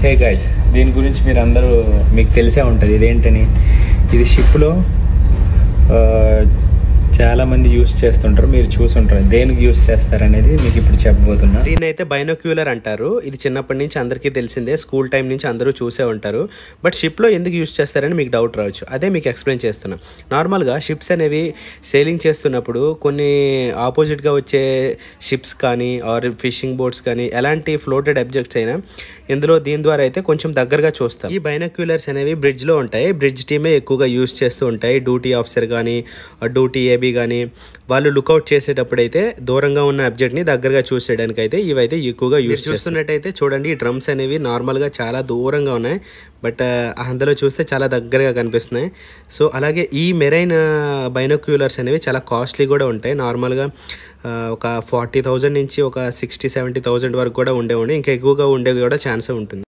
Hey guys, దీని గురించి మీరు అందరూ మీకు తెలిసే ఉంటుంది ఇదేంటని. ఇది షిప్లో చాలామంది యూస్ చేస్తుంటారు, మీరు చూసుంటారు. దేనికి యూస్ చేస్తారనేది మీకు ఇప్పుడు చెప్పబోతున్నా. దీన్ని అయితే బైనోక్యులర్ అంటారు. ఇది చిన్నప్పటి నుంచి అందరికీ తెలిసిందే, స్కూల్ టైం నుంచి అందరూ చూసే ఉంటారు. బట్ షిప్లో ఎందుకు యూస్ చేస్తారని మీకు డౌట్ రావచ్చు. అదే మీకు ఎక్స్ప్లెయిన్ చేస్తున్నా. నార్మల్గా షిప్స్ అనేవి సేలింగ్ చేస్తున్నప్పుడు కొన్ని ఆపోజిట్గా వచ్చే షిప్స్ కానీ ఆర్ ఫిషింగ్ బోట్స్ కానీ ఎలాంటి ఫ్లోటెడ్ ఆబ్జెక్ట్స్ అయినా ఇందులో దీని ద్వారా అయితే కొంచెం దగ్గరగా చూస్తాం. ఈ బైనోక్యులర్స్ అనేవి బ్రిడ్జ్లో ఉంటాయి. బ్రిడ్జ్ టీమే ఎక్కువగా యూస్ చేస్తూ ఉంటాయి. డ్యూటీ ఆఫీసర్ కానీ డ్యూటీ ఏబీ కానీ వాళ్ళు లుకౌట్ చేసేటప్పుడు అయితే దూరంగా ఉన్న ఆబ్జెక్ట్ని దగ్గరగా చూసేయడానికి అయితే ఇవైతే ఎక్కువగా యూస్ చేస్తున్నట్టయితే చూడండి. ఈ డ్రమ్స్ అనేవి నార్మల్గా చాలా దూరంగా ఉన్నాయి, బట్ అందులో చూస్తే చాలా దగ్గరగా కనిపిస్తున్నాయి. సో అలాగే ఈ మెరైన్ బైనోక్యులర్స్ అనేవి చాలా కాస్ట్లీ కూడా ఉంటాయి. నార్మల్గా ఒక 40,000 నుంచి ఒక 60-70,000 వరకు కూడా ఉండేవి, ఇంకా ఎక్కువగా ఉండేవి కూడా ఛాన్సే ఉంటుంది.